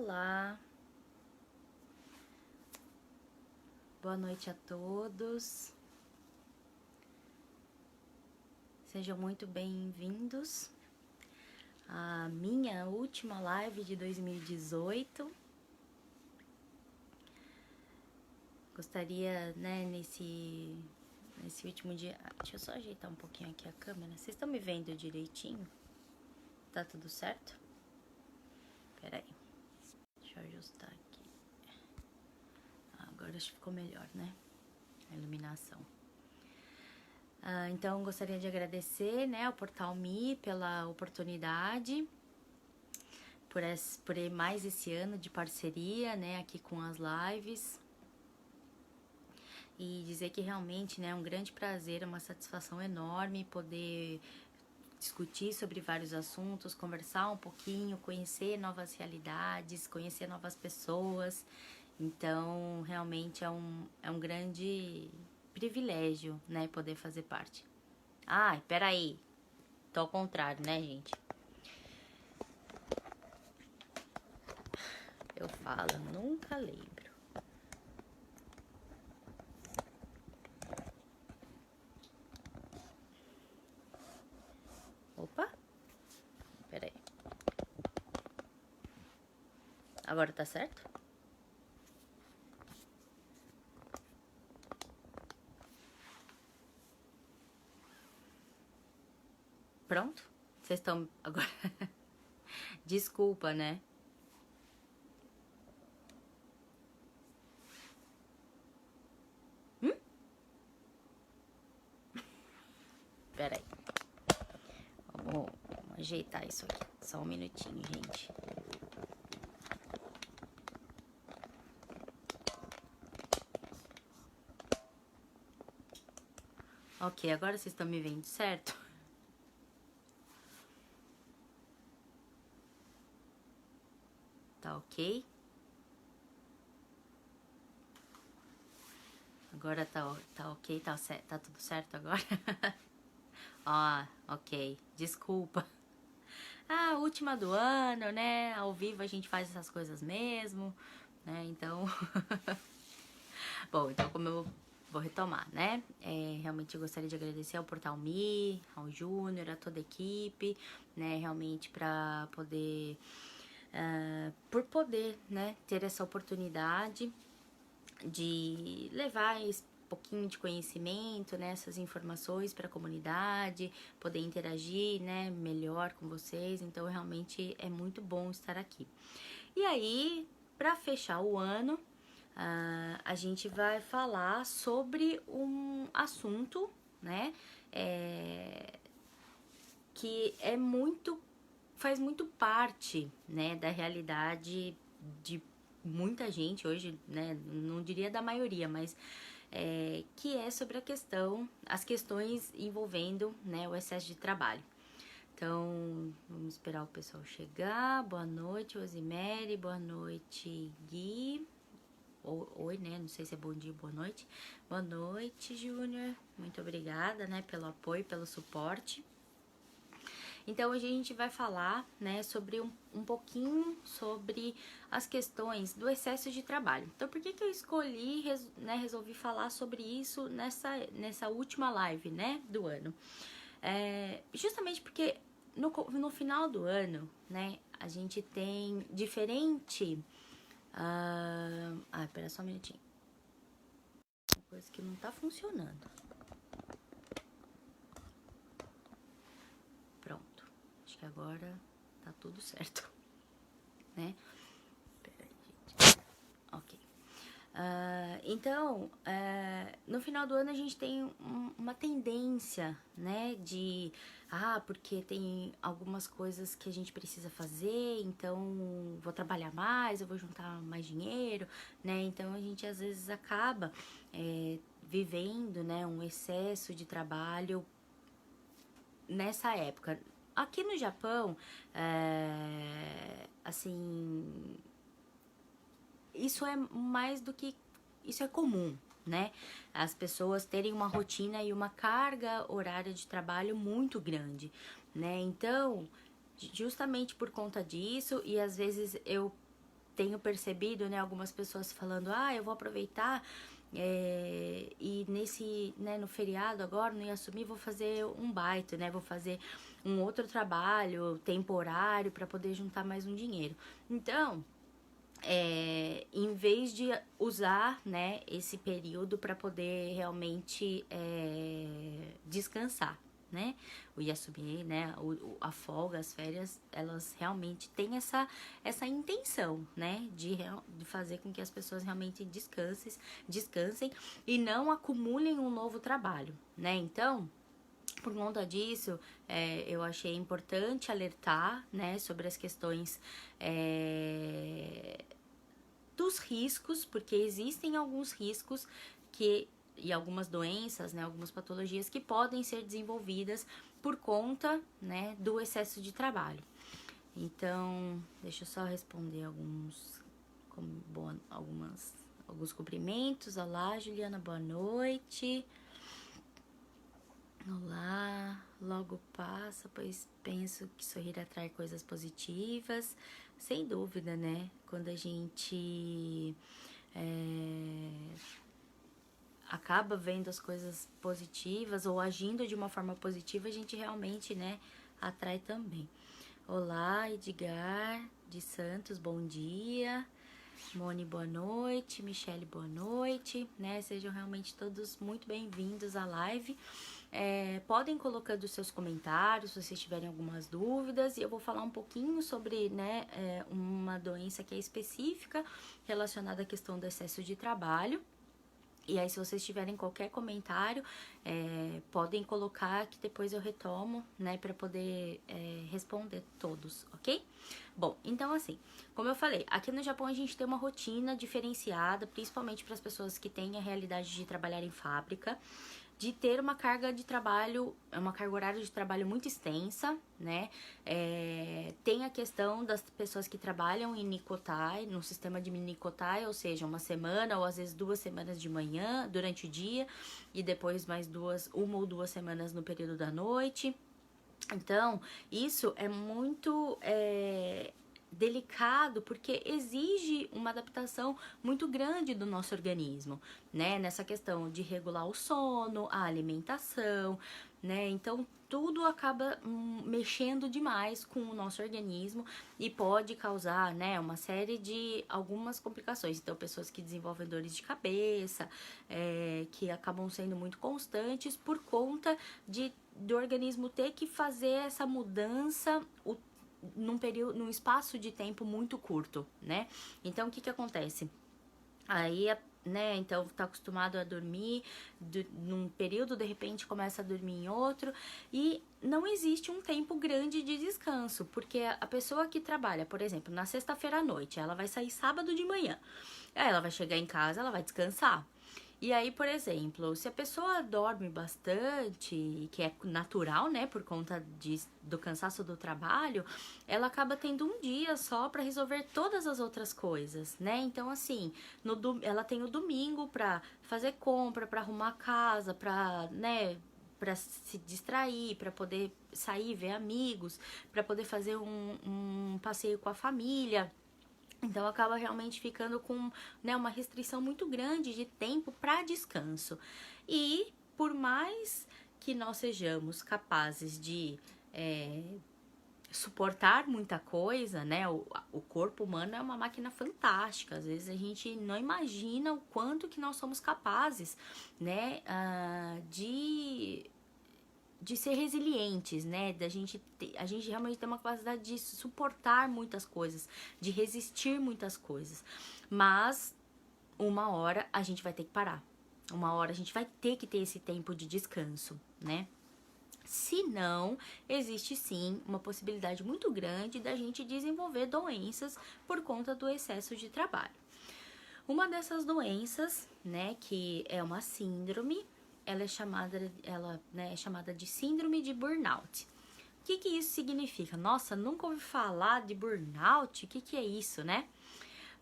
Olá, boa noite a todos, sejam muito bem-vindos à minha última live de 2018. Gostaria, né, nesse último dia... deixa eu só ajeitar um pouquinho aqui a câmera. Vocês estão me vendo direitinho? Tá tudo certo? Peraí, deixa eu ajustar aqui. Agora acho que ficou melhor, né? A iluminação. Então, gostaria de agradecer, né, ao Portal Me pela oportunidade, por mais esse ano de parceria, né, aqui com as lives. E dizer que realmente, né, é um grande prazer, é uma satisfação enorme poder discutir sobre vários assuntos, conversar um pouquinho, conhecer novas realidades, conhecer novas pessoas. Então, realmente é um grande privilégio, né, poder fazer parte. Ai, peraí, tô ao contrário, né, gente? Eu falo, nunca lembro. Opa, peraí. Agora tá certo? Pronto? Vocês estão agora... Desculpa, né? Peraí. Vamos ajeitar isso aqui. Só um minutinho, gente. Ok, agora vocês estão me vendo, certo? Tá ok? Agora tá ok? Tá tudo certo agora? Ok. Desculpa. Última do ano, né? Ao vivo a gente faz essas coisas mesmo, né? Então... Bom, então como eu vou retomar, né? Realmente eu gostaria de agradecer ao Portal Me, ao Júnior, a toda a equipe, né? Realmente para poder... por poder, né? Ter essa oportunidade de levar esse pouquinho de conhecimento, né, essas informações para a comunidade, poder interagir, né, melhor com vocês. Então, realmente é muito bom estar aqui. E aí, para fechar o ano, a gente vai falar sobre um assunto, né, que faz muito parte, né, da realidade de muita gente hoje, né, não diria da maioria, mas que é sobre as questões envolvendo, né, o excesso de trabalho. Então, vamos esperar o pessoal chegar. Boa noite, Rosemary. Boa noite, Gui. Oi, né? Não sei se é bom dia, boa noite. Boa noite, Júnior. Muito obrigada, né, pelo apoio, pelo suporte. Então, hoje a gente vai falar, né, sobre um pouquinho sobre as questões do excesso de trabalho. Então, por que eu escolhi, resolvi falar sobre isso nessa última live, né, do ano? Justamente porque no final do ano, né, a gente tem diferente... Pera só um minutinho. Uma coisa que não tá funcionando. Pronto. Acho que agora tá tudo certo, né? Peraí, gente. Ok. Então, no final do ano a gente tem uma tendência, né, de... porque tem algumas coisas que a gente precisa fazer, então vou trabalhar mais, eu vou juntar mais dinheiro, né? Então a gente às vezes acaba vivendo, né, um excesso de trabalho nessa época. Aqui no Japão, assim, isso é mais do que... isso é comum, né? As pessoas terem uma rotina e uma carga horária de trabalho muito grande, né? Então, justamente por conta disso, e às vezes eu tenho percebido, né, algumas pessoas falando, eu vou aproveitar e nesse, né, no feriado agora, no Yasumi, vou fazer um baito, né, vou fazer um outro trabalho temporário para poder juntar mais um dinheiro. Então, em vez de usar, né, esse período para poder realmente descansar, né, o Yasumi, né, a folga, as férias, elas realmente têm essa intenção, né, de fazer com que as pessoas realmente descansem e não acumulem um novo trabalho, né, então, por conta disso, eu achei importante alertar, né, sobre as questões dos riscos, porque existem alguns riscos e algumas doenças, né, algumas patologias que podem ser desenvolvidas por conta, né, do excesso de trabalho. Então, deixa eu só responder alguns cumprimentos. Olá, Juliana, boa noite. Olá, logo passa, pois penso que sorrir atrai coisas positivas. Sem dúvida, né? Quando a gente acaba vendo as coisas positivas ou agindo de uma forma positiva, a gente realmente, né, atrai também. Olá, Edgar de Santos, bom dia. Moni, boa noite. Michele, boa noite, né? Sejam realmente todos muito bem-vindos à live. Podem colocando seus comentários se vocês tiverem algumas dúvidas, e eu vou falar um pouquinho sobre, né, uma doença que é específica relacionada à questão do excesso de trabalho. E aí, se vocês tiverem qualquer comentário, podem colocar que depois eu retomo, né, para poder responder todos, ok? Bom, então assim, como eu falei, aqui no Japão a gente tem uma rotina diferenciada, principalmente para as pessoas que têm a realidade de trabalhar em fábrica, de ter uma carga de trabalho, uma carga horária de trabalho muito extensa, né? Tem a questão das pessoas que trabalham em Nikotai, no sistema de Nikotai, ou seja, uma semana ou às vezes 2 semanas de manhã, durante o dia, e depois mais uma ou duas semanas no período da noite. Então, isso é muito delicado, porque exige uma adaptação muito grande do nosso organismo, né? Nessa questão de regular o sono, a alimentação, né? Então, tudo acaba mexendo demais com o nosso organismo e pode causar, né, uma série de algumas complicações. Então, pessoas que desenvolvem dores de cabeça, que acabam sendo muito constantes por conta do organismo ter que fazer essa mudança num espaço de tempo muito curto, né? Então, o que acontece? Aí, né, então tá acostumado a dormir num período, de repente começa a dormir em outro, e não existe um tempo grande de descanso, porque a pessoa que trabalha, por exemplo, na sexta-feira à noite, ela vai sair sábado de manhã, aí ela vai chegar em casa, ela vai descansar. E aí, por exemplo, se a pessoa dorme bastante, que é natural, né, por conta do cansaço do trabalho, ela acaba tendo um dia só para resolver todas as outras coisas, né? Então, assim, ela tem o domingo para fazer compra, para arrumar a casa, para, né, para se distrair, para poder sair, ver amigos, para poder fazer um passeio com a família. Então, acaba realmente ficando com, né, uma restrição muito grande de tempo para descanso. E, por mais que nós sejamos capazes de suportar muita coisa, né, o corpo humano é uma máquina fantástica. Às vezes a gente não imagina o quanto que nós somos capazes, né, de ser resilientes, né? A gente realmente tem uma capacidade de suportar muitas coisas, de resistir muitas coisas. Mas uma hora a gente vai ter que parar. Uma hora a gente vai ter que ter esse tempo de descanso, né? Se não, existe sim uma possibilidade muito grande da gente desenvolver doenças por conta do excesso de trabalho. Uma dessas doenças, né, que é uma síndrome, ela é chamada de síndrome de burnout. O que isso significa? Nossa, nunca ouvi falar de burnout, o que é isso, né?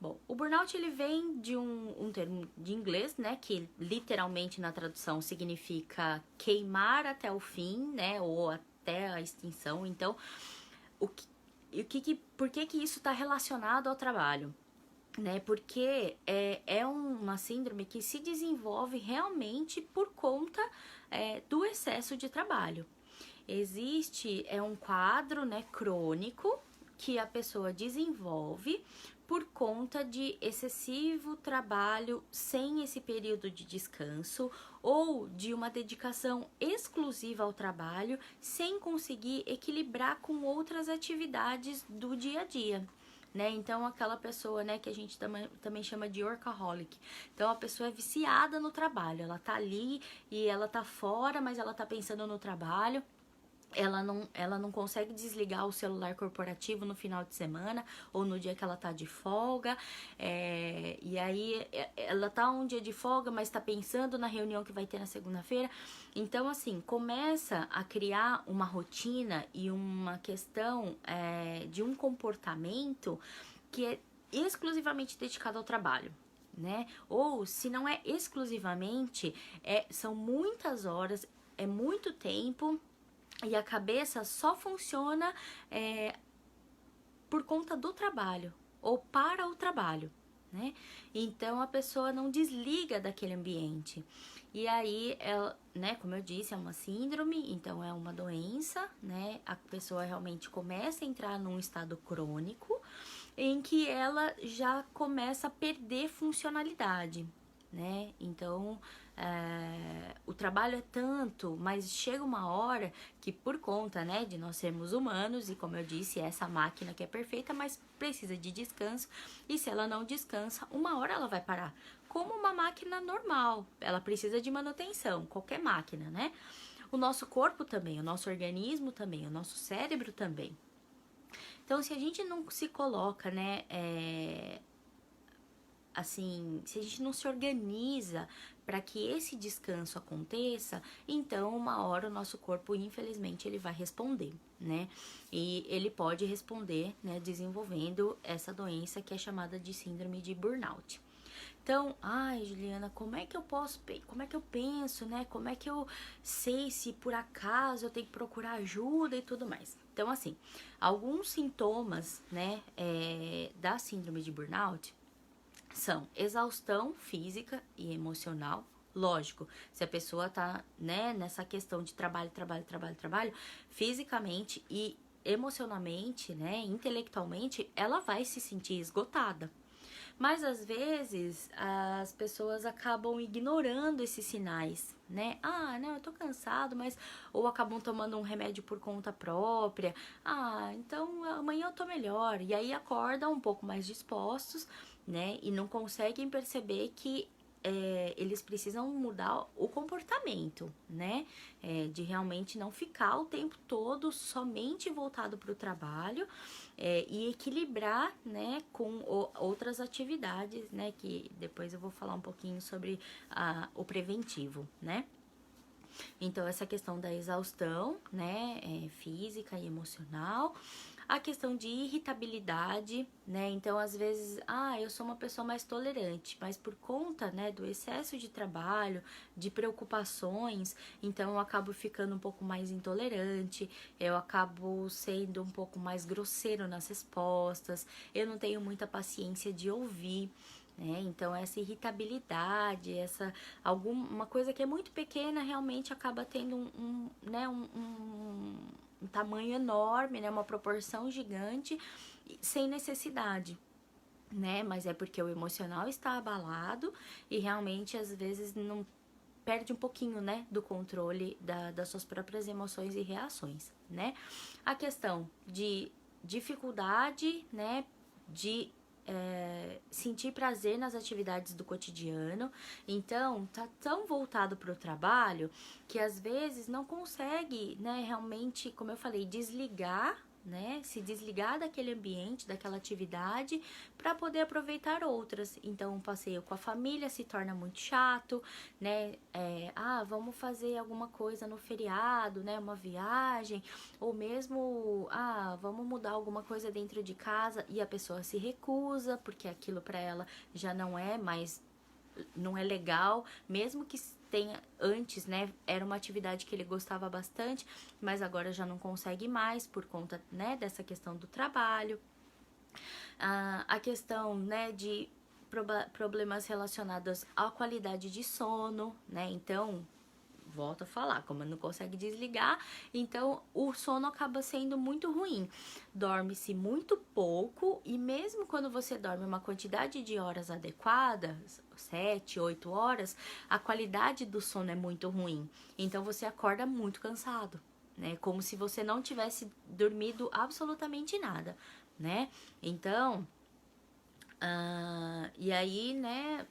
Bom, o burnout ele vem de um termo de inglês, né, que literalmente na tradução significa queimar até o fim, né, ou até a extinção. Então, por que isso está relacionado ao trabalho? né? Porque é uma síndrome que se desenvolve realmente por conta do excesso de trabalho. Existe um quadro, né, crônico que a pessoa desenvolve por conta de excessivo trabalho sem esse período de descanso ou de uma dedicação exclusiva ao trabalho sem conseguir equilibrar com outras atividades do dia a dia. Né? Então, aquela pessoa, né, que a gente também chama de workaholic. Então, a pessoa é viciada no trabalho. Ela tá ali e ela tá fora, mas ela tá pensando no trabalho. Ela não consegue desligar o celular corporativo no final de semana ou no dia que ela tá de folga. E aí ela tá um dia de folga, mas tá pensando na reunião que vai ter na segunda-feira. Então, assim, começa a criar uma rotina e uma questão de um comportamento que é exclusivamente dedicado ao trabalho. Né? Ou se não é exclusivamente, são muitas horas, é muito tempo. E a cabeça só funciona por conta do trabalho ou para o trabalho, né? Então a pessoa não desliga daquele ambiente. E aí, ela, né, como eu disse, é uma síndrome, então é uma doença, né? A pessoa realmente começa a entrar num estado crônico em que ela já começa a perder funcionalidade, né? Então, o trabalho é tanto, mas chega uma hora que por conta, né, de nós sermos humanos, e como eu disse, essa máquina que é perfeita, mas precisa de descanso, e se ela não descansa, uma hora ela vai parar. Como uma máquina normal, ela precisa de manutenção, qualquer máquina, né? O nosso corpo também, o nosso organismo também, o nosso cérebro também. Então, se a gente não se coloca, né, assim, se a gente não se organiza para que esse descanso aconteça, então uma hora o nosso corpo, infelizmente, ele vai responder, né? E ele pode responder, né, desenvolvendo essa doença que é chamada de síndrome de burnout. Então, ai, Juliana, como é que eu penso, né? Como é que eu sei se por acaso eu tenho que procurar ajuda e tudo mais? Então, assim, alguns sintomas, né, da síndrome de burnout são exaustão física e emocional. Lógico, se a pessoa tá, né, nessa questão de trabalho, fisicamente e emocionalmente, né, intelectualmente, ela vai se sentir esgotada. Mas às vezes as pessoas acabam ignorando esses sinais, né? Ah, não, eu tô cansado, mas. Ou acabam tomando um remédio por conta própria. Ah, então amanhã eu tô melhor. E aí acordam um pouco mais dispostos, né? E não conseguem perceber que eles precisam mudar o comportamento, né? De realmente não ficar o tempo todo somente voltado para o trabalho e equilibrar, né, com outras atividades, né? Que depois eu vou falar um pouquinho sobre o preventivo, né? Então, essa questão da exaustão, né, física e emocional, a questão de irritabilidade, né? Então, às vezes, eu sou uma pessoa mais tolerante, mas por conta, né, do excesso de trabalho, de preocupações, então eu acabo ficando um pouco mais intolerante, eu acabo sendo um pouco mais grosseiro nas respostas, eu não tenho muita paciência de ouvir. Então essa irritabilidade, uma coisa que é muito pequena realmente acaba tendo um tamanho enorme, né, uma proporção gigante, sem necessidade, né? Mas é porque o emocional está abalado e realmente às vezes não perde um pouquinho, né, do controle das suas próprias emoções e reações, né? A questão de dificuldade, né, de sentir prazer nas atividades do cotidiano. Então, tá tão voltado para o trabalho que às vezes não consegue, né, realmente, como eu falei, desligar, né, se desligar daquele ambiente, daquela atividade, para poder aproveitar outras. Então, um passeio com a família se torna muito chato, né? Vamos fazer alguma coisa no feriado, né? Uma viagem, ou mesmo, vamos mudar alguma coisa dentro de casa e a pessoa se recusa, porque aquilo para ela já não é mais, não é legal, mesmo que tenha antes, né, era uma atividade que ele gostava bastante, mas agora já não consegue mais por conta, né, dessa questão do trabalho. A questão, né, de problemas relacionados à qualidade de sono, né? Então, volto a falar, como não consegue desligar, então o sono acaba sendo muito ruim. Dorme-se muito pouco e mesmo quando você dorme uma quantidade de horas adequada, 7, 8 horas, a qualidade do sono é muito ruim. Então você acorda muito cansado, né? Como se você não tivesse dormido absolutamente nada, né? Então, e aí, né,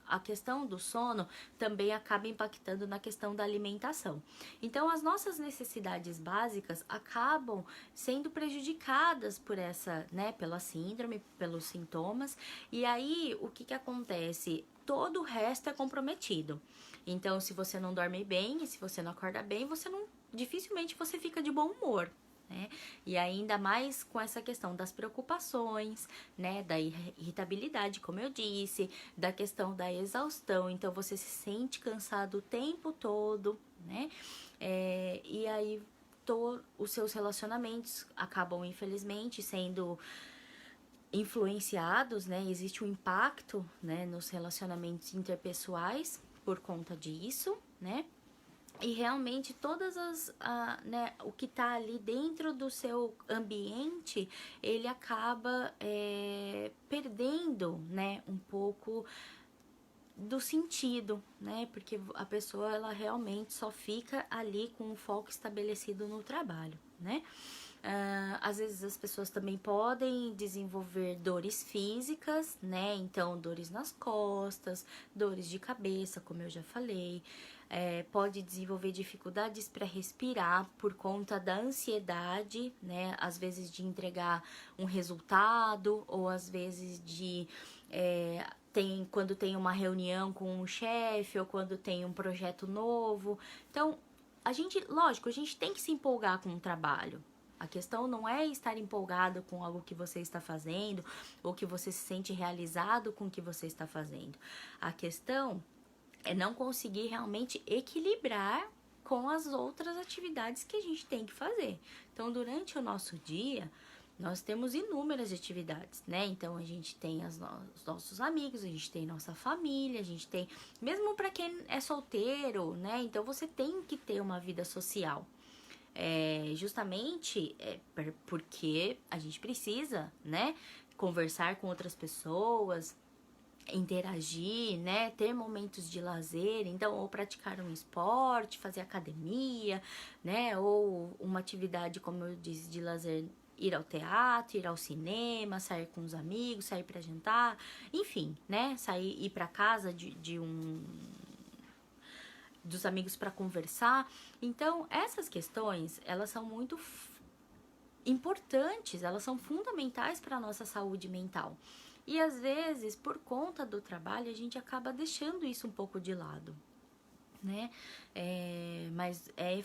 a questão do sono também acaba impactando na questão da alimentação. Então, as nossas necessidades básicas acabam sendo prejudicadas por essa, né, pela síndrome, pelos sintomas. E aí, o que acontece? Todo o resto é comprometido. Então, se você não dorme bem e se você não acorda bem, dificilmente você fica de bom humor. Né? E ainda mais com essa questão das preocupações, né, da irritabilidade, como eu disse, da questão da exaustão, então você se sente cansado o tempo todo, né? E aí os seus relacionamentos acabam, infelizmente, sendo influenciados, né? Existe um impacto, né, nos relacionamentos interpessoais por conta disso, né? E realmente né, o que tá ali dentro do seu ambiente, ele acaba perdendo, né, um pouco do sentido, né? Porque a pessoa, ela realmente só fica ali com o foco estabelecido no trabalho, né? Às vezes as pessoas também podem desenvolver dores físicas, né? Então, dores nas costas, dores de cabeça, como eu já falei. Pode desenvolver dificuldades para respirar por conta da ansiedade, né? Às vezes de entregar um resultado, ou às vezes de quando tem uma reunião com um chefe, ou quando tem um projeto novo. Então, lógico, a gente tem que se empolgar com o trabalho. A questão não é estar empolgado com algo que você está fazendo, ou que você se sente realizado com o que você está fazendo. A questão é não conseguir realmente equilibrar com as outras atividades que a gente tem que fazer. Então, durante o nosso dia, nós temos inúmeras atividades, né? Então, a gente tem os nossos amigos, a gente tem nossa família, a gente tem... Mesmo para quem é solteiro, né? Então, você tem que ter uma vida social. Justamente porque a gente precisa, né? Conversar com outras pessoas, interagir, né, ter momentos de lazer, então ou praticar um esporte, fazer academia, né, ou uma atividade, como eu disse, de lazer, ir ao teatro, ir ao cinema, sair com os amigos, sair para jantar, enfim, né, ir para casa dos amigos para conversar. Então, essas questões, elas são muito importantes, elas são fundamentais para a nossa saúde mental. E às vezes, por conta do trabalho, a gente acaba deixando isso um pouco de lado, né? Mas é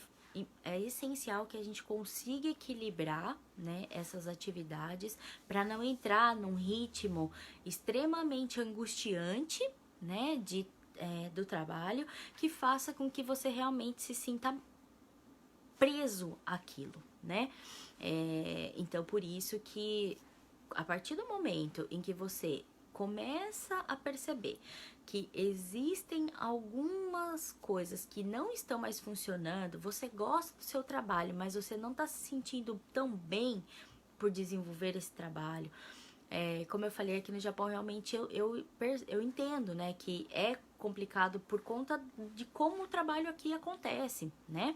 essencial que a gente consiga equilibrar, né, essas atividades para não entrar num ritmo extremamente angustiante, né, do trabalho, que faça com que você realmente se sinta preso àquilo, né? Então, por isso que a partir do momento em que você começa a perceber que existem algumas coisas que não estão mais funcionando, você gosta do seu trabalho, mas você não está se sentindo tão bem por desenvolver esse trabalho. Como eu falei, aqui no Japão, realmente eu entendo, né, que é complicado por conta de como o trabalho aqui acontece, né?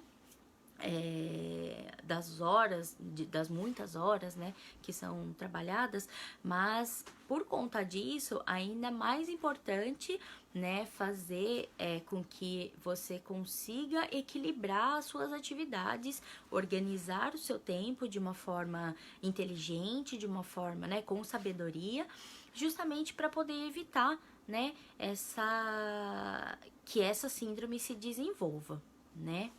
Das muitas horas, né, que são trabalhadas, mas por conta disso, ainda mais importante, né, fazer com que você consiga equilibrar as suas atividades, organizar o seu tempo de uma forma inteligente, de uma forma, né, com sabedoria, justamente para poder evitar, né, que essa síndrome se desenvolva, né?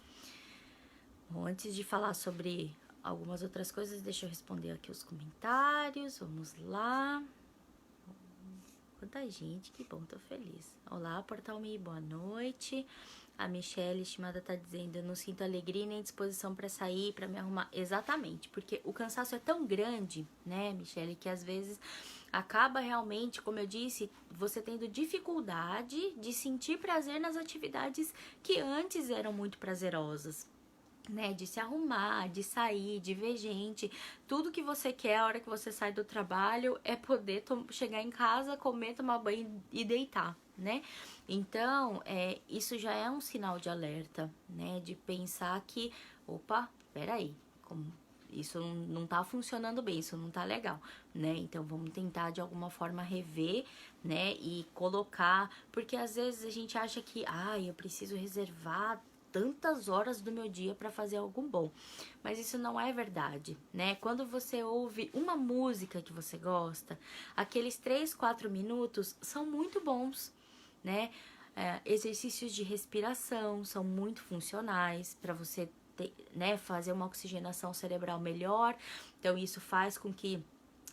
Bom, antes de falar sobre algumas outras coisas, deixa eu responder aqui os comentários. Vamos lá. Quanta gente, que bom, tô feliz. Olá, Portal Me, boa noite. A Michelle Estimada tá dizendo, eu não sinto alegria nem disposição para sair, para me arrumar. Exatamente, porque o cansaço é tão grande, né, Michelle, que às vezes acaba realmente, como eu disse, você tendo dificuldade de sentir prazer nas atividades que antes eram muito prazerosas. Né, de se arrumar, de sair, de ver gente, tudo que você quer a hora que você sai do trabalho é poder chegar em casa, comer, tomar banho e deitar, né? Então, isso já é um sinal de alerta, né? De pensar que, opa, peraí, isso não tá funcionando bem, isso não tá legal, né? Então vamos tentar de alguma forma rever, né? E colocar, porque às vezes a gente acha que, eu preciso reservar tantas horas do meu dia para fazer algo bom. Mas isso não é verdade, né? Quando você ouve uma música que você gosta, aqueles 3, 4 minutos são muito bons, né? Exercícios de respiração são muito funcionais para você ter, né, fazer uma oxigenação cerebral melhor. Então isso faz com que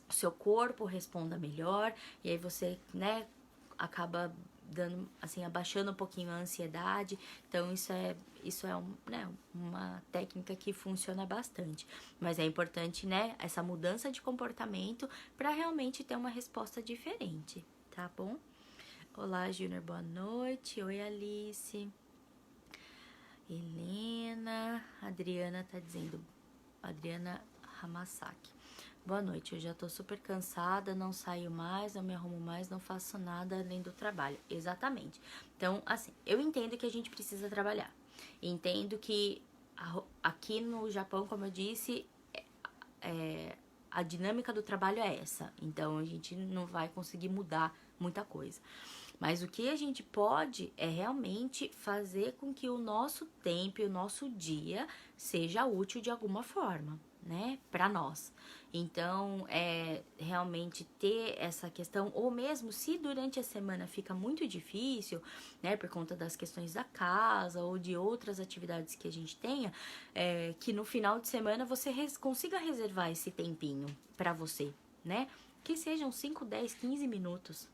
o seu corpo responda melhor e aí você, né, acaba dando, assim, abaixando um pouquinho a ansiedade. Então isso é né, uma técnica que funciona bastante. Mas é importante, né, essa mudança de comportamento para realmente ter uma resposta diferente, tá bom? Olá, Júnior, boa noite. Oi, Alice. Helena, Adriana tá dizendo, Adriana Hamasaki. Boa noite, eu já tô super cansada, não saio mais, não me arrumo mais, não faço nada além do trabalho. Exatamente. Então, assim, eu entendo que a gente precisa trabalhar. Entendo que aqui no Japão, como eu disse, a dinâmica do trabalho é essa. Então, a gente não vai conseguir mudar muita coisa. Mas o que a gente pode é realmente fazer com que o nosso tempo e o nosso dia seja útil de alguma forma, né, para nós. Então, realmente ter essa questão, ou mesmo se durante a semana fica muito difícil, né, por conta das questões da casa ou de outras atividades que a gente tenha, que no final de semana você consiga reservar esse tempinho para você, né, que sejam 5, 10, 15 minutos.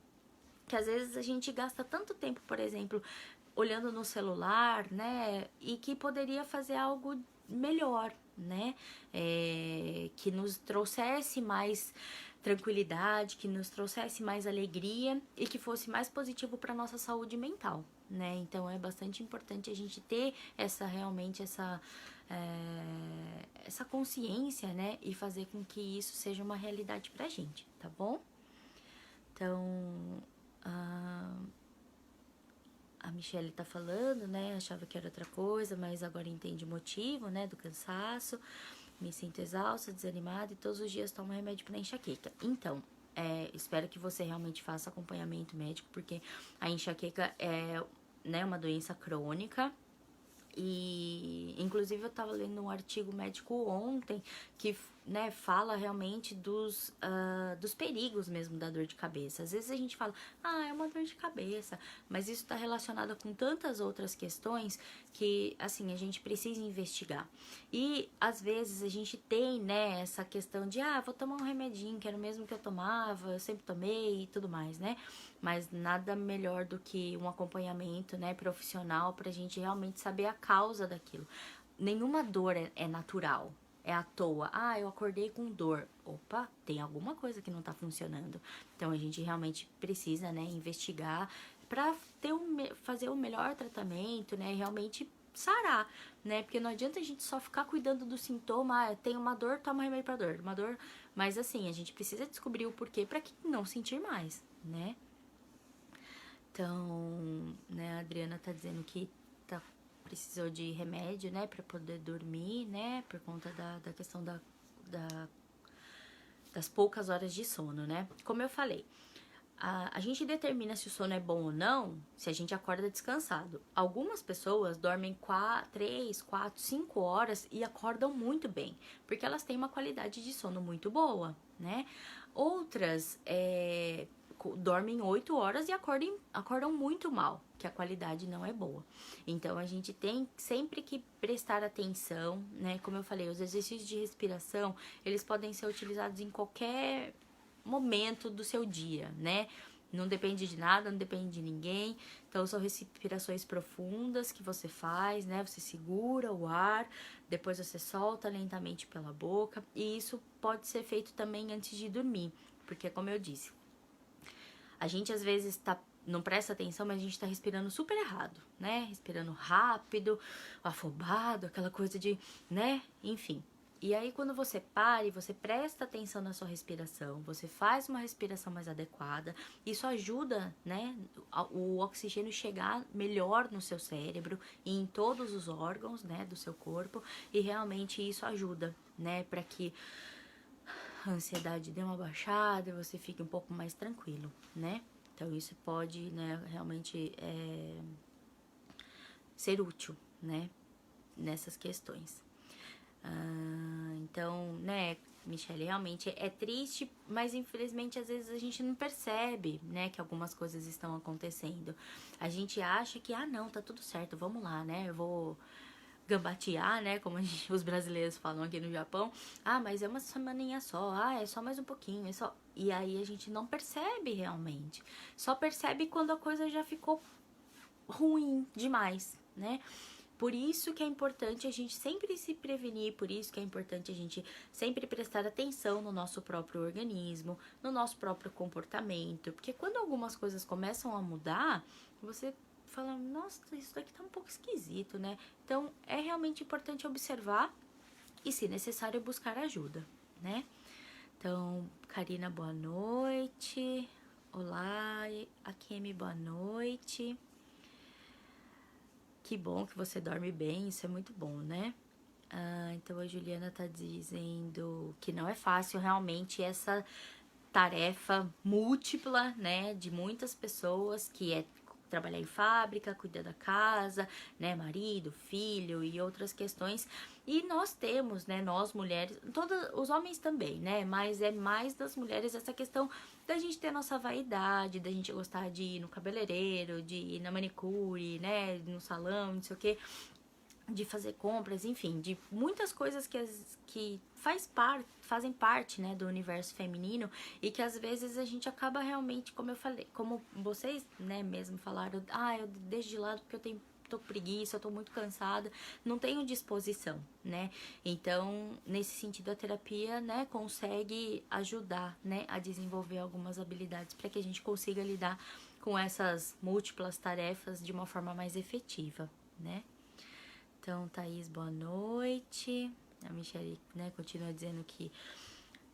Que às vezes a gente gasta tanto tempo, por exemplo, olhando no celular, né? E que poderia fazer algo melhor, né? Que nos trouxesse mais tranquilidade, que nos trouxesse mais alegria e que fosse mais positivo para nossa saúde mental, né? Então é bastante importante a gente ter realmente essa consciência, né? E fazer com que isso seja uma realidade pra gente, tá bom? Então, a Michelle tá falando, né? Achava que era outra coisa, mas agora entende o motivo, né? Do cansaço. Me sinto exausta, desanimada e todos os dias tomo remédio pra enxaqueca. Então, espero que você realmente faça acompanhamento médico, porque a enxaqueca é, né, uma doença crônica. E inclusive eu tava lendo um artigo médico ontem que, né, fala realmente dos perigos mesmo da dor de cabeça. Às vezes a gente fala, é uma dor de cabeça, mas isso tá relacionado com tantas outras questões que, assim, a gente precisa investigar. E às vezes a gente tem, né, essa questão de, vou tomar um remedinho, que era o mesmo que eu tomava, eu sempre tomei e tudo mais, né? Mas nada melhor do que um acompanhamento, né, profissional pra gente realmente saber a causa daquilo. Nenhuma dor é natural, é à toa. Eu acordei com dor. Opa, tem alguma coisa que não tá funcionando. Então a gente realmente precisa, né, investigar pra fazer o melhor tratamento, né, realmente sarar, né? Porque não adianta a gente só ficar cuidando do sintoma, tem uma dor, toma remédio pra dor, uma dor, mas assim, a gente precisa descobrir o porquê pra que não sentir mais, né? Então, né, a Adriana tá dizendo que precisou de remédio, né, pra poder dormir, né, por conta da questão das poucas horas de sono, né. Como eu falei, a gente determina se o sono é bom ou não se a gente acorda descansado. Algumas pessoas dormem 3, 4, 5 horas e acordam muito bem, porque elas têm uma qualidade de sono muito boa, né. Outras dormem 8 horas e acordam muito mal, que a qualidade não é boa. Então, a gente tem sempre que prestar atenção, né? Como eu falei, os exercícios de respiração, eles podem ser utilizados em qualquer momento do seu dia, né? Não depende de nada, não depende de ninguém. Então, são respirações profundas que você faz, né? Você segura o ar, depois você solta lentamente pela boca. E isso pode ser feito também antes de dormir, porque, como eu disse, a gente às vezes não presta atenção, mas a gente tá respirando super errado, né? Respirando rápido, afobado, aquela coisa de, né? Enfim. E aí, quando você para e você presta atenção na sua respiração, você faz uma respiração mais adequada, isso ajuda, né, o oxigênio chegar melhor no seu cérebro e em todos os órgãos, né, do seu corpo, e realmente isso ajuda, né, para que a ansiedade dê uma baixada e você fique um pouco mais tranquilo, né? Então, isso pode, né, realmente ser útil, né, nessas questões. Então, né, Michelle, realmente é triste, mas infelizmente às vezes a gente não percebe, né, que algumas coisas estão acontecendo. A gente acha que, não, tá tudo certo, vamos lá, né, eu vou gambatear, né, como os brasileiros falam aqui no Japão. Mas é uma semaninha só, é só mais um pouquinho, é só... E aí a gente não percebe realmente. Só percebe quando a coisa já ficou ruim demais, né? Por isso que é importante a gente sempre se prevenir, por isso que é importante a gente sempre prestar atenção no nosso próprio organismo, no nosso próprio comportamento, porque quando algumas coisas começam a mudar, você fala, nossa, isso daqui tá um pouco esquisito, né? Então, é realmente importante observar e, se necessário, buscar ajuda, né? Então, Karina, boa noite. Olá, Akemi, boa noite. Que bom que você dorme bem, isso é muito bom, né? Então a Juliana tá dizendo que não é fácil realmente essa tarefa múltipla, né, de muitas pessoas, que é trabalhar em fábrica, cuidar da casa, né, marido, filho e outras questões. E nós temos, né, nós mulheres, todos os homens também, né, mas é mais das mulheres essa questão da gente ter nossa vaidade, da gente gostar de ir no cabeleireiro, de ir na manicure, né, no salão, não sei o que, de fazer compras, enfim, de muitas coisas que fazem parte, né, do universo feminino, e que às vezes a gente acaba realmente, como eu falei, como vocês, né, mesmo falaram, eu deixo de lado porque tô com preguiça, eu tô muito cansada, não tenho disposição, né? Então, nesse sentido, a terapia, né, consegue ajudar, né, a desenvolver algumas habilidades para que a gente consiga lidar com essas múltiplas tarefas de uma forma mais efetiva, né? Então, Thaís, boa noite. A Michelle, né, continua dizendo que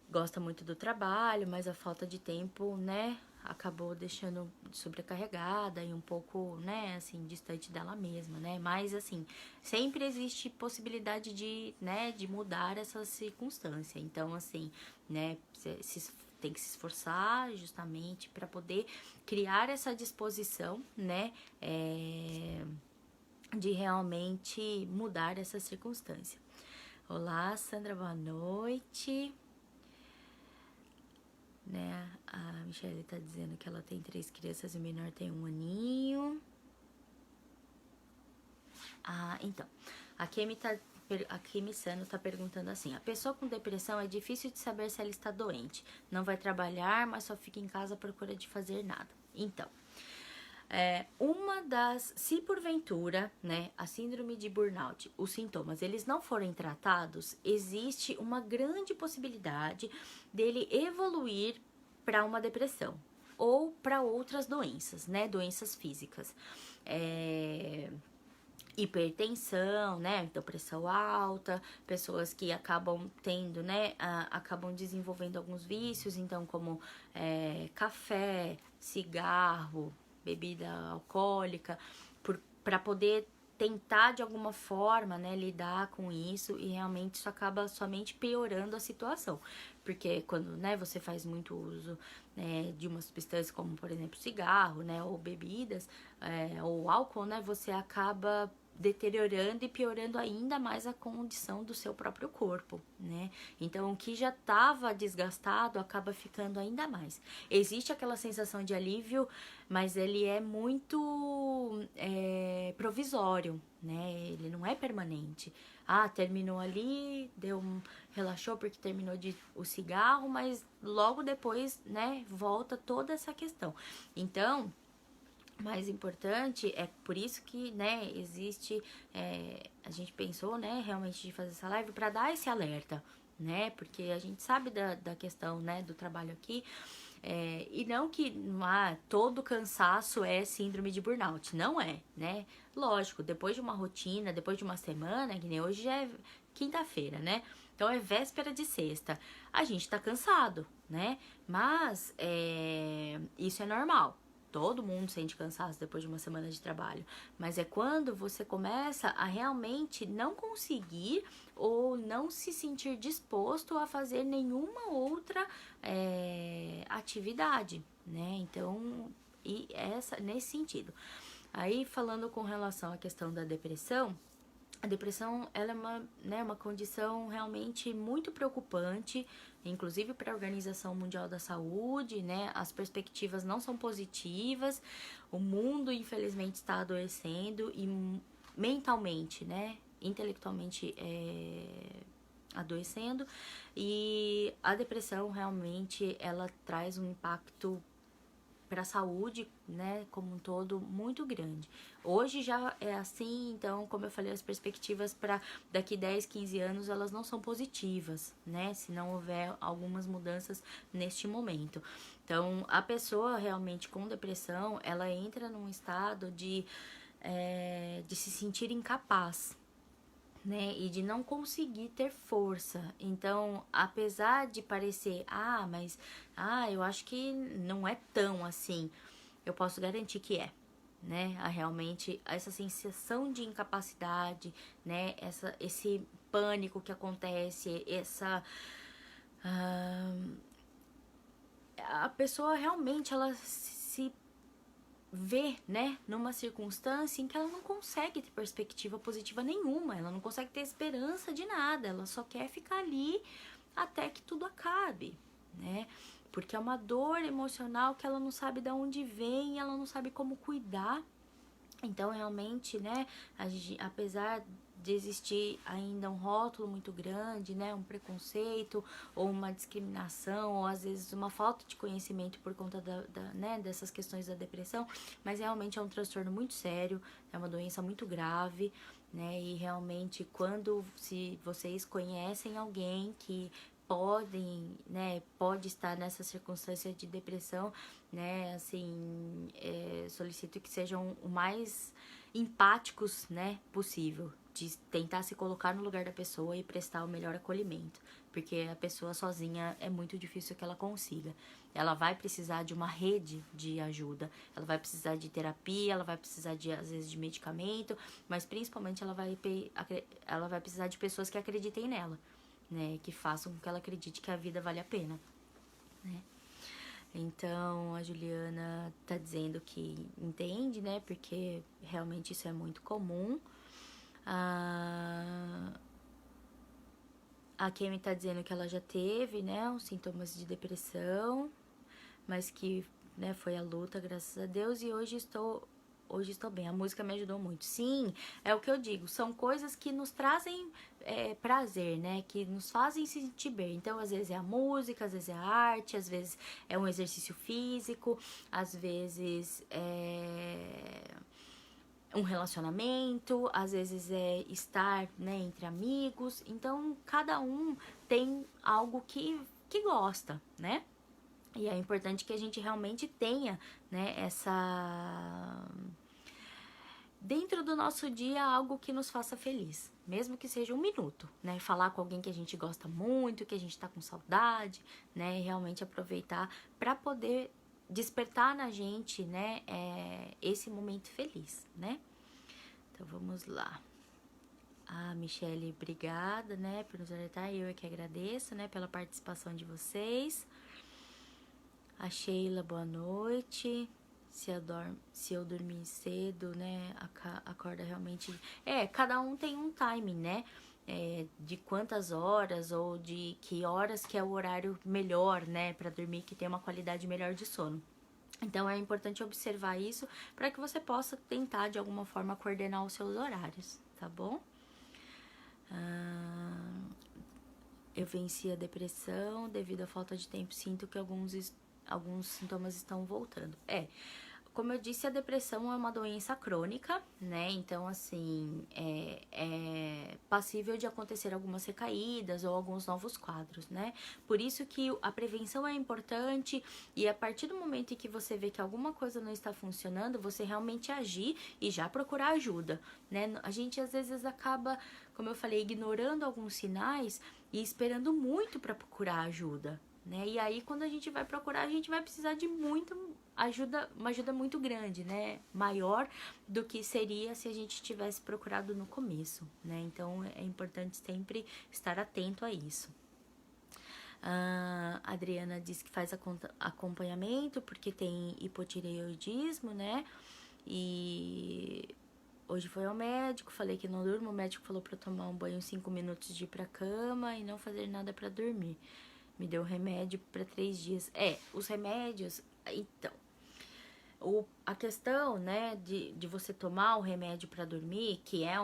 gosta muito do trabalho, mas a falta de tempo, né, acabou deixando sobrecarregada e um pouco, né, assim, distante dela mesma, né? Mas, assim, sempre existe possibilidade de, né, de mudar essa circunstância. Então, assim, né, tem que se esforçar justamente para poder criar essa disposição, né, de realmente mudar essa circunstância. Olá, Sandra, boa noite. Né, a Michelle tá dizendo que ela tem 3 crianças e o menor tem 1 aninho. Então, a Kemi Sano tá perguntando assim: a pessoa com depressão é difícil de saber se ela está doente. Não vai trabalhar, mas só fica em casa à procura de fazer nada. Então, se porventura, né, a síndrome de burnout, os sintomas, eles não forem tratados, existe uma grande possibilidade dele evoluir para uma depressão ou para outras doenças, né, doenças físicas. Hipertensão, né, então pressão alta, pessoas que acabam tendo, né, acabam desenvolvendo alguns vícios, então como café, cigarro, bebida alcoólica, para poder tentar de alguma forma, né, lidar com isso, e realmente isso acaba somente piorando a situação, porque quando, né, você faz muito uso, né, de uma substância como, por exemplo, cigarro, né, ou bebidas, ou álcool, né, você acaba deteriorando e piorando ainda mais a condição do seu próprio corpo, né? Então, o que já estava desgastado acaba ficando ainda mais. Existe aquela sensação de alívio, mas ele é muito provisório, né? Ele não é permanente. Terminou ali, relaxou porque terminou o cigarro, mas logo depois, né, volta toda essa questão. Então, mais importante é por isso que, né, existe, a gente pensou, né, realmente de fazer essa live para dar esse alerta, né, porque a gente sabe da questão, né, do trabalho aqui, e não que todo cansaço é síndrome de burnout, não é, né, lógico, depois de uma rotina, depois de uma semana, que nem hoje já é quinta-feira, né, então é véspera de sexta, a gente tá cansado, né, mas isso é normal. Todo mundo sente cansaço depois de uma semana de trabalho, mas é quando você começa a realmente não conseguir ou não se sentir disposto a fazer nenhuma outra atividade, né? Então, nesse sentido. Aí, falando com relação à questão da depressão, a depressão, ela é uma condição realmente muito preocupante, inclusive para a Organização Mundial da Saúde, né? As perspectivas não são positivas, o mundo, infelizmente, está adoecendo e mentalmente, né? Intelectualmente adoecendo, e a depressão realmente, ela traz um impacto para a saúde, né, como um todo, muito grande. Hoje já é assim, então, como eu falei, as perspectivas para daqui 10, 15 anos, elas não são positivas, né, se não houver algumas mudanças neste momento. Então, a pessoa realmente com depressão, ela entra num estado de se sentir incapaz, né, e de não conseguir ter força. Então, apesar de parecer, mas eu acho que não é tão assim, eu posso garantir que é, né, realmente essa sensação de incapacidade, né, esse pânico que acontece, a pessoa realmente, ela se vê, né, numa circunstância em que ela não consegue ter perspectiva positiva nenhuma, ela não consegue ter esperança de nada, ela só quer ficar ali até que tudo acabe, né? Porque é uma dor emocional que ela não sabe de onde vem, ela não sabe como cuidar. Então, realmente, né, apesar de existir ainda um rótulo muito grande, né, um preconceito ou uma discriminação, ou às vezes uma falta de conhecimento por conta né, dessas questões da depressão, mas realmente é um transtorno muito sério, é uma doença muito grave, né, e realmente se vocês conhecem alguém que pode estar nessa circunstância de depressão, né, assim, solicito que sejam o mais empáticos, né, possível, de tentar se colocar no lugar da pessoa e prestar o melhor acolhimento, porque a pessoa sozinha é muito difícil que ela consiga. Ela vai precisar de uma rede de ajuda, ela vai precisar de terapia, ela vai precisar às vezes de medicamento, mas principalmente ela vai precisar de pessoas que acreditem nela, né, que façam com que ela acredite que a vida vale a pena, né. Então, a Juliana tá dizendo que entende, né, porque realmente isso é muito comum. A Kemi tá dizendo que ela já teve, né, os sintomas de depressão, mas que, né, foi a luta, graças a Deus, e hoje estou bem. A música me ajudou muito. Sim, é o que eu digo, são coisas que nos trazem prazer, né, que nos fazem se sentir bem. Então, às vezes é a música, às vezes é a arte, às vezes é um exercício físico, às vezes um relacionamento, às vezes é estar, né, entre amigos. Então, cada um tem algo que gosta, né? E é importante que a gente realmente tenha, né, dentro do nosso dia, algo que nos faça feliz, mesmo que seja um minuto, né? Falar com alguém que a gente gosta muito, que a gente tá com saudade, né? E realmente aproveitar para poder despertar na gente, né, esse momento feliz, né? Então vamos lá. Michele, obrigada, né, por nos alertar. Eu é que agradeço, né, pela participação de vocês. A Sheila, boa noite. Se eu dormir cedo, né, acorda realmente. Cada um tem um timing, né? De quantas horas ou de que horas que é o horário melhor, né, para dormir, que tem uma qualidade melhor de sono. Então é importante observar isso para que você possa tentar de alguma forma coordenar os seus horários, tá bom? Eu venci a depressão devido à falta de tempo. Sinto que alguns sintomas estão voltando. Como eu disse, a depressão é uma doença crônica, né? Então, assim, é passível de acontecer algumas recaídas ou alguns novos quadros, né? Por isso que a prevenção é importante e a partir do momento em que você vê que alguma coisa não está funcionando, você realmente agir e já procurar ajuda, né? A gente, às vezes, acaba, como eu falei, ignorando alguns sinais e esperando muito para procurar ajuda, né? E aí, quando a gente vai procurar, a gente vai precisar de muita ajuda, uma ajuda muito grande, né? Maior do que seria se a gente tivesse procurado no começo, né? Então, é importante sempre estar atento a isso. A Adriana diz que faz acompanhamento porque tem hipotireoidismo, né? E hoje foi ao médico, falei que não durmo, o médico falou pra eu tomar um banho 5 minutos de ir pra cama e não fazer nada pra dormir. Me deu remédio pra 3 dias. Os remédios, então, a questão, né, de você tomar o remédio para dormir, que é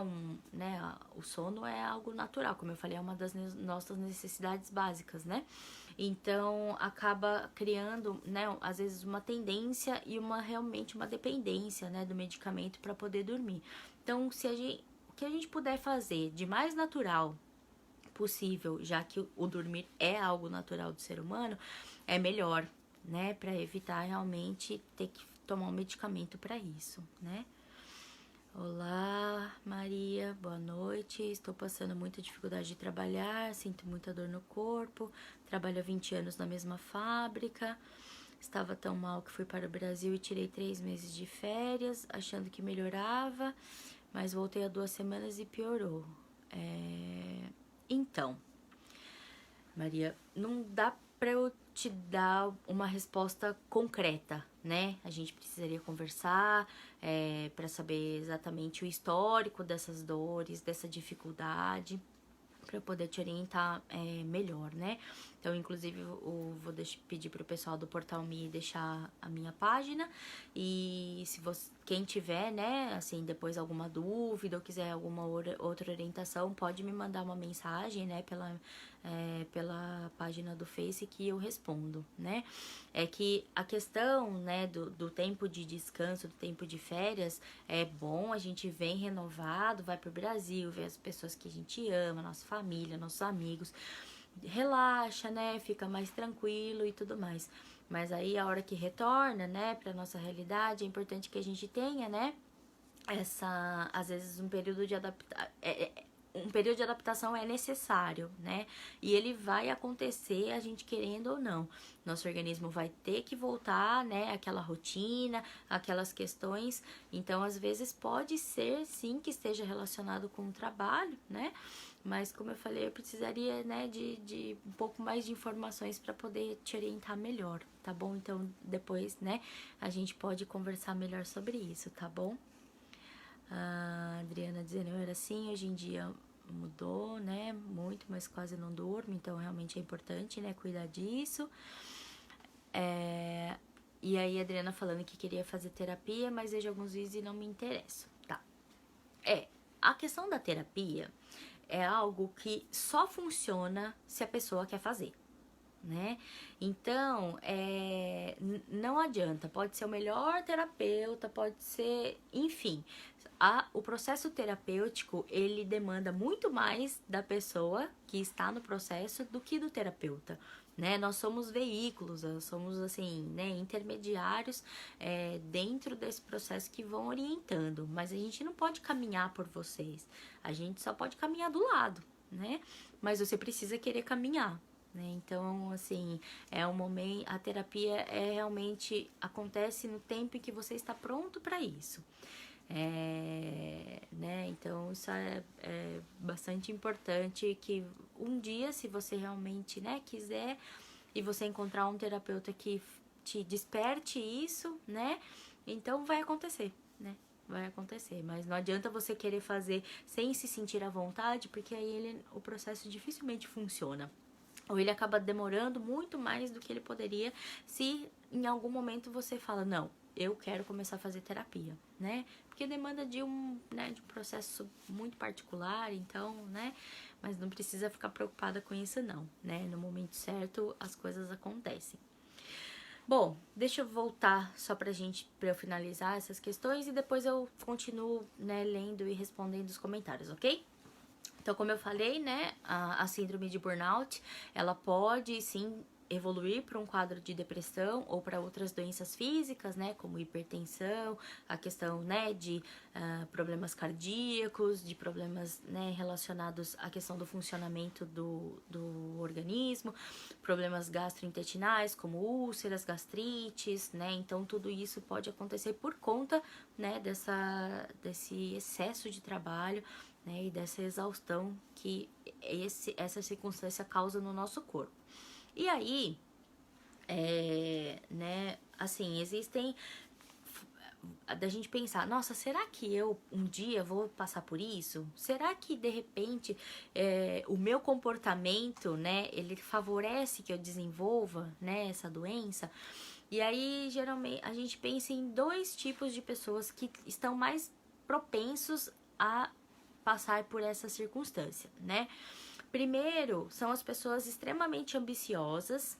né, o sono é algo natural, como eu falei, é uma das nossas necessidades básicas, né? Então, acaba criando, né, às vezes uma tendência e realmente uma dependência, né, do medicamento para poder dormir. Então, o que a gente puder fazer de mais natural possível, já que o dormir é algo natural do ser humano, é melhor, né, para evitar realmente ter que tomar um medicamento para isso, né? Olá, Maria, boa noite. Estou passando muita dificuldade de trabalhar, sinto muita dor no corpo. Trabalho há 20 anos na mesma fábrica. Estava tão mal que fui para o Brasil e tirei 3 meses de férias, achando que melhorava, mas voltei há 2 semanas e piorou. Então, Maria, não dá para eu te dar uma resposta concreta, né? A gente precisaria conversar para saber exatamente o histórico dessas dores, dessa dificuldade, para eu poder te orientar melhor, né? Então, inclusive, eu vou pedir para o pessoal do Portal Me deixar a minha página. E se quem tiver, né, assim, depois alguma dúvida ou quiser alguma outra orientação, pode me mandar uma mensagem, né, pela página do Face que eu respondo, né? É que a questão, né, do tempo de descanso, do tempo de férias, é bom, a gente vem renovado, vai pro Brasil, vê as pessoas que a gente ama, nossa família, nossos amigos, relaxa, né, fica mais tranquilo e tudo mais. Mas aí a hora que retorna, né, pra nossa realidade, é importante que a gente tenha, né, às vezes um período de adaptação é necessário, né? E ele vai acontecer, a gente querendo ou não. Nosso organismo vai ter que voltar, né? Aquela rotina, aquelas questões. Então, às vezes, pode ser, sim, que esteja relacionado com o trabalho, né? Mas, como eu falei, eu precisaria, né, de um pouco mais de informações para poder te orientar melhor, tá bom? Então, depois, né, a gente pode conversar melhor sobre isso, tá bom? A Adriana dizendo, eu era assim, hoje em dia mudou, né, muito, mas quase não durmo, então realmente é importante, né, cuidar disso. E aí a Adriana falando que queria fazer terapia, mas vejo alguns vídeos e não me interesso. Tá. A questão da terapia é algo que só funciona se a pessoa quer fazer, né? Então, não adianta, pode ser o melhor terapeuta, pode ser, enfim, o processo terapêutico, ele demanda muito mais da pessoa que está no processo do que do terapeuta, né? Nós somos veículos, nós somos, assim, né, intermediários dentro desse processo que vão orientando, mas a gente não pode caminhar por vocês, a gente só pode caminhar do lado, né? Mas você precisa querer caminhar, né? Então, assim, a terapia realmente acontece no tempo em que você está pronto para isso. Né? Então, isso é bastante importante que um dia, se você realmente, né, quiser e você encontrar um terapeuta que te desperte isso, né? Então, vai acontecer, né? Vai acontecer, mas não adianta você querer fazer sem se sentir à vontade, porque aí o processo dificilmente funciona. ou ele acaba demorando muito mais do que ele poderia se em algum momento você fala, não, eu quero começar a fazer terapia, né? Porque demanda de um processo muito particular, então, né? Mas não precisa ficar preocupada com isso não, né? No momento certo as coisas acontecem. Bom, deixa eu voltar só pra eu finalizar essas questões e depois eu continuo, né, lendo e respondendo os comentários, ok? Então, como eu falei, né, a síndrome de burnout, ela pode sim evoluir para um quadro de depressão ou para outras doenças físicas, né, como hipertensão, a questão, né, de problemas cardíacos, de problemas, né, relacionados à questão do funcionamento do organismo, problemas gastrointestinais, como úlceras, gastrites, né, então tudo isso pode acontecer por conta, né, desse excesso de trabalho, né, e dessa exaustão que essa circunstância causa no nosso corpo. E aí, né, assim, existem da gente pensar, nossa, será que eu um dia vou passar por isso? Será que de repente o meu comportamento, né, ele favorece que eu desenvolva, né, essa doença? E aí, geralmente, a gente pensa em 2 tipos de pessoas que estão mais propensos a passar por essa circunstância, né? Primeiro, são as pessoas extremamente ambiciosas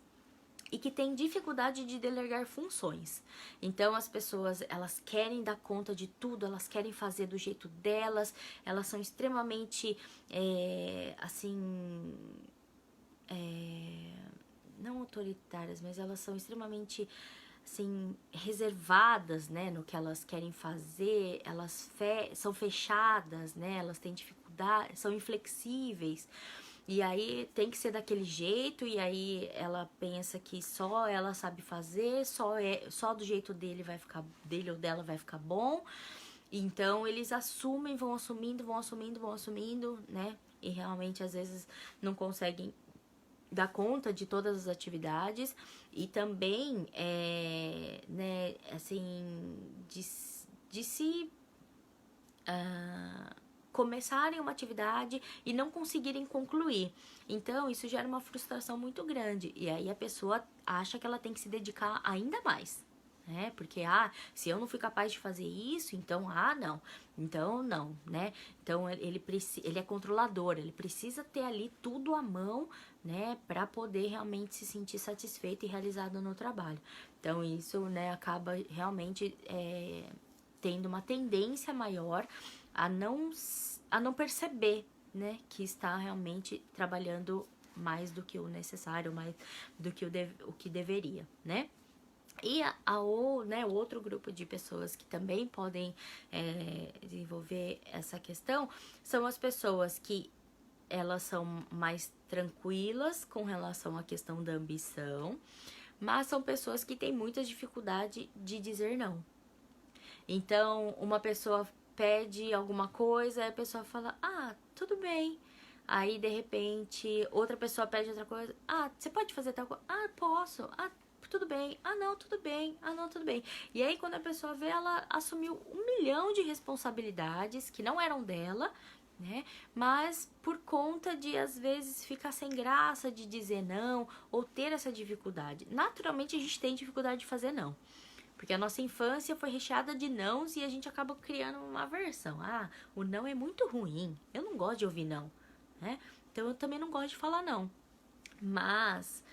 e que têm dificuldade de delegar funções. Então, as pessoas, elas querem dar conta de tudo, elas querem fazer do jeito delas, elas são extremamente, assim, não autoritárias, mas elas são extremamente, assim, reservadas, né, no que elas querem fazer, elas são fechadas, né, elas têm dificuldade, são inflexíveis, e aí tem que ser daquele jeito, e aí ela pensa que só ela sabe fazer, só do jeito dele ou dela vai ficar bom, então eles assumem, vão assumindo, né, e realmente às vezes não conseguem dar conta de todas as atividades e também, né, assim, de se começarem uma atividade e não conseguirem concluir. Então, isso gera uma frustração muito grande. E aí a pessoa acha que ela tem que se dedicar ainda mais, né? Porque, se eu não fui capaz de fazer isso, então, não. Então, não, né? Então, ele é controlador, ele precisa ter ali tudo à mão, né? Para poder realmente se sentir satisfeito e realizado no trabalho. Então, isso, né, acaba realmente tendo uma tendência maior a não perceber, né, que está realmente trabalhando mais do que o necessário, mais do que o que deveria, né? E o outro grupo de pessoas que também podem desenvolver essa questão são as pessoas que elas são mais tranquilas com relação à questão da ambição, mas são pessoas que têm muita dificuldade de dizer não. Então, uma pessoa pede alguma coisa, a pessoa fala, tudo bem. Aí, de repente, outra pessoa pede outra coisa, você pode fazer tal coisa? Posso. Tudo bem. Não, tudo bem. Não, tudo bem. E aí, quando a pessoa vê, ela assumiu 1 milhão de responsabilidades que não eram dela, né? Mas por conta de, às vezes, ficar sem graça de dizer não ou ter essa dificuldade. Naturalmente, a gente tem dificuldade de fazer não. Porque a nossa infância foi recheada de nãos e a gente acaba criando uma aversão. O não é muito ruim. Eu não gosto de ouvir não, né? Então eu também não gosto de falar não. Mas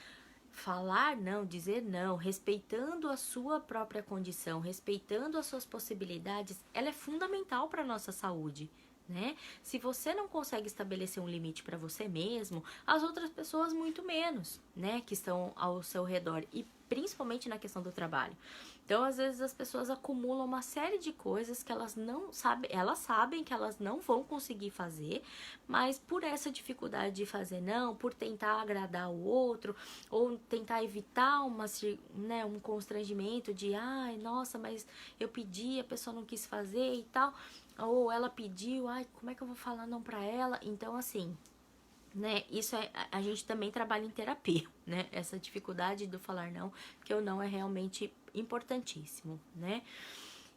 falar não, dizer não, respeitando a sua própria condição, respeitando as suas possibilidades, ela é fundamental para a nossa saúde, né? Se você não consegue estabelecer um limite para você mesmo, as outras pessoas muito menos, né, que estão ao seu redor, e principalmente na questão do trabalho. Então, às vezes as pessoas acumulam uma série de coisas que elas não sabem, elas sabem que elas não vão conseguir fazer, mas por essa dificuldade de fazer não, por tentar agradar o outro, ou tentar evitar um constrangimento de, nossa, mas eu pedi, a pessoa não quis fazer e tal, ou ela pediu, como é que eu vou falar não pra ela? Então, assim, né, isso a gente também trabalha em terapia, né, essa dificuldade do falar não, porque o não é realmente importantíssimo, né,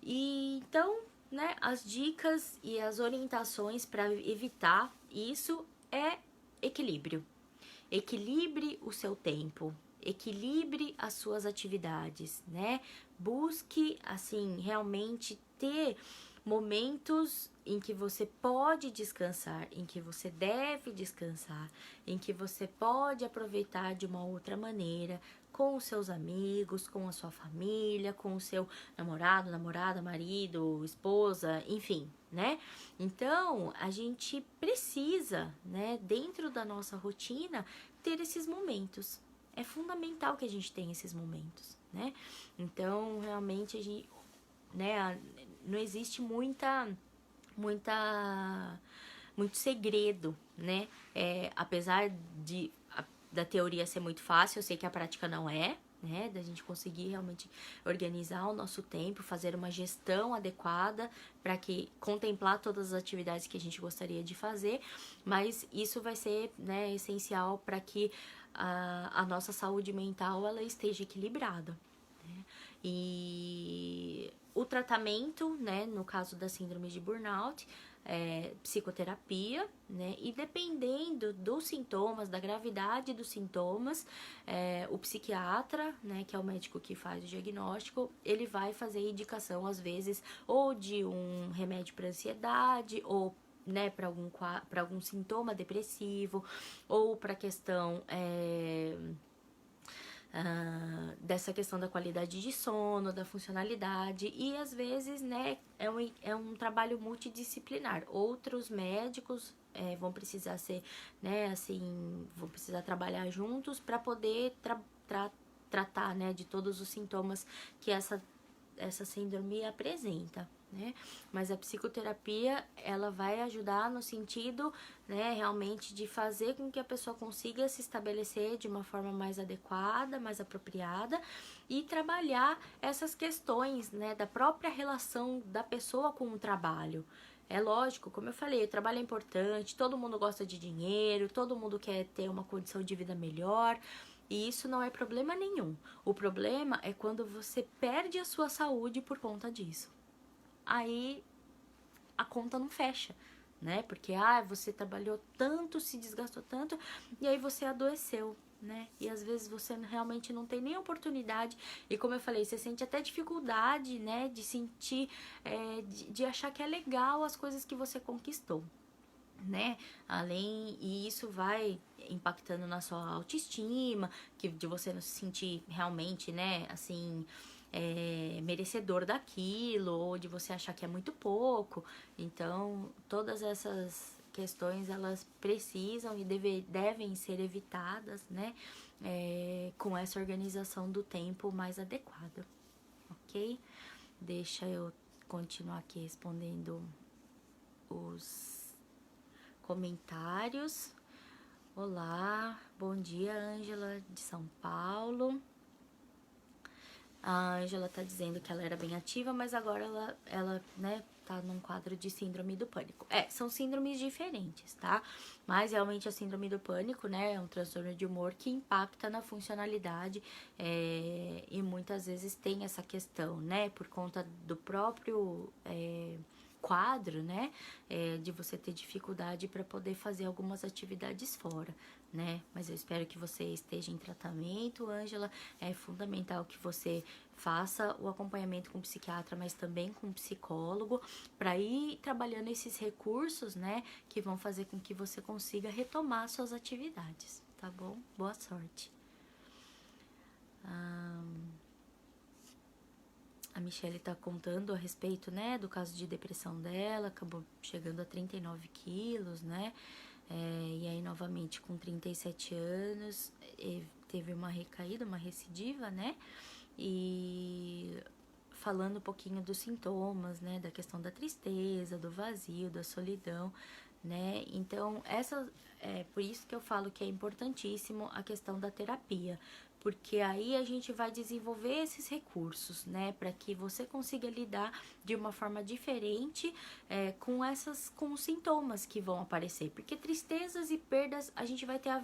e então, né, as dicas e as orientações para evitar isso é equilíbrio. equilibre o seu tempo, equilibre as suas atividades, né? Busque, assim, realmente ter momentos em que você pode descansar, em que você deve descansar, em que você pode aproveitar de uma outra maneira, com os seus amigos, com a sua família, com o seu namorado, namorada, marido, esposa, enfim, né? Então, a gente precisa, né, dentro da nossa rotina, ter esses momentos. É fundamental que a gente tenha esses momentos, né? Então, realmente, né, não existe muito segredo, né? Apesar da teoria ser muito fácil, eu sei que a prática não é, né? Da gente conseguir realmente organizar o nosso tempo, fazer uma gestão adequada para que contemplar todas as atividades que a gente gostaria de fazer, mas isso vai ser, né, essencial para que a nossa saúde mental ela esteja equilibrada. E o tratamento, né, no caso da síndrome de burnout, psicoterapia, né, e dependendo dos sintomas, da gravidade dos sintomas, o psiquiatra, né, que é o médico que faz o diagnóstico, ele vai fazer indicação, às vezes, ou de um remédio para ansiedade, ou né, para algum sintoma depressivo, ou para questão dessa questão da qualidade de sono, da funcionalidade, e às vezes, né, é um trabalho multidisciplinar. Outros médicos vão precisar ser, né, assim, vão precisar trabalhar juntos para poder tratar, né, de todos os sintomas que essa síndrome apresenta, né? Mas a psicoterapia, ela vai ajudar no sentido, né, realmente de fazer com que a pessoa consiga se estabelecer de uma forma mais adequada, mais apropriada e trabalhar essas questões, né, da própria relação da pessoa com o trabalho. É lógico, como eu falei, o trabalho é importante, todo mundo gosta de dinheiro, todo mundo quer ter uma condição de vida melhor, e isso não é problema nenhum. O problema é quando você perde a sua saúde por conta disso. Aí a conta não fecha, né? Porque você trabalhou tanto, se desgastou tanto, e aí você adoeceu, né? E às vezes você realmente não tem nem oportunidade. E como eu falei, você sente até dificuldade, né? De sentir, de achar que é legal as coisas que você conquistou, né? E isso vai impactando na sua autoestima, de você não se sentir realmente, né, assim, merecedor daquilo, ou de você achar que é muito pouco. Então, todas essas questões, elas precisam e devem ser evitadas, né, com essa organização do tempo mais adequada, ok? Deixa eu continuar aqui respondendo os comentários. Olá, bom dia, Ângela de São Paulo. A Ângela tá dizendo que ela era bem ativa, mas agora ela, né, tá num quadro de síndrome do pânico. São síndromes diferentes, tá? Mas realmente a síndrome do pânico, né, é um transtorno de humor que impacta na funcionalidade e muitas vezes tem essa questão, né, por conta do próprio quadro, né, de você ter dificuldade para poder fazer algumas atividades fora, né, mas eu espero que você esteja em tratamento, Ângela. É fundamental que você faça o acompanhamento com o psiquiatra, mas também com o psicólogo, para ir trabalhando esses recursos, né, que vão fazer com que você consiga retomar suas atividades, tá bom? Boa sorte. A Michelle tá contando a respeito, né, do caso de depressão dela, acabou chegando a 39 quilos, né, e aí novamente com 37 anos, teve uma recaída, uma recidiva, né, e falando um pouquinho dos sintomas, né, da questão da tristeza, do vazio, da solidão, né, então por isso que eu falo que é importantíssimo a questão da terapia, porque aí a gente vai desenvolver esses recursos, né, para que você consiga lidar de uma forma diferente com os sintomas que vão aparecer, porque tristezas e perdas a gente vai ter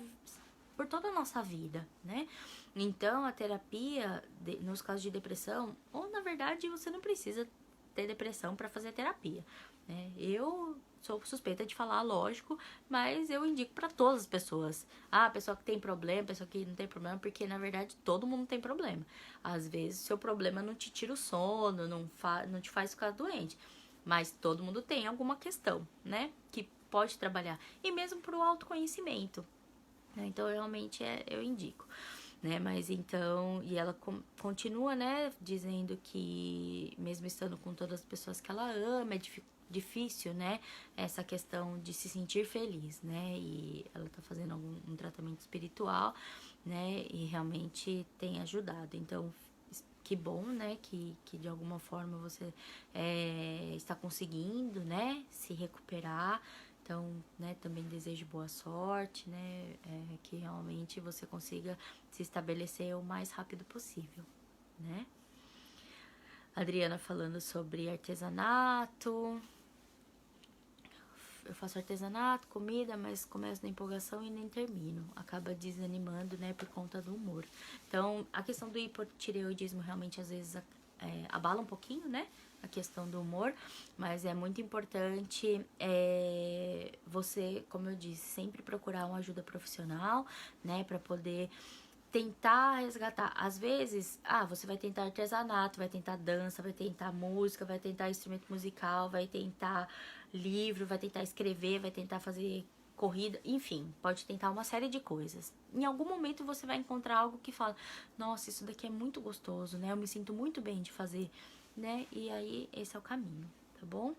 por toda a nossa vida, né? Então, a terapia, nos casos de depressão, ou na verdade você não precisa ter depressão para fazer terapia, né? Eu sou suspeita de falar, lógico, mas eu indico para todas as pessoas. Ah, pessoa que tem problema, pessoa que não tem problema, porque na verdade todo mundo tem problema. Às vezes seu problema não te tira o sono, não te faz ficar doente, mas todo mundo tem alguma questão, né, que pode trabalhar. E mesmo pro autoconhecimento, né? Então realmente eu indico, né? Mas então, e ela continua, né, dizendo que mesmo estando com todas as pessoas que ela ama, é difícil, né, essa questão de se sentir feliz, né? E ela tá fazendo um tratamento espiritual, né? E realmente tem ajudado. Então, que bom, né, que de alguma forma você está conseguindo, né, se recuperar. Então, né, também desejo boa sorte, né, que realmente você consiga se estabelecer o mais rápido possível, né. Adriana falando sobre artesanato. Eu faço artesanato, comida, mas começo na empolgação e nem termino. Acaba desanimando, né, por conta do humor. Então, a questão do hipotireoidismo realmente às vezes abala um pouquinho, né, a questão do humor, mas é muito importante você, como eu disse, sempre procurar uma ajuda profissional, né, para poder tentar resgatar. Às vezes, você vai tentar artesanato, vai tentar dança, vai tentar música, vai tentar instrumento musical, vai tentar livro, vai tentar escrever, vai tentar fazer corrida, enfim, pode tentar uma série de coisas. Em algum momento você vai encontrar algo que fala, nossa, isso daqui é muito gostoso, né? Eu me sinto muito bem de fazer, né? E aí, esse é o caminho, tá bom?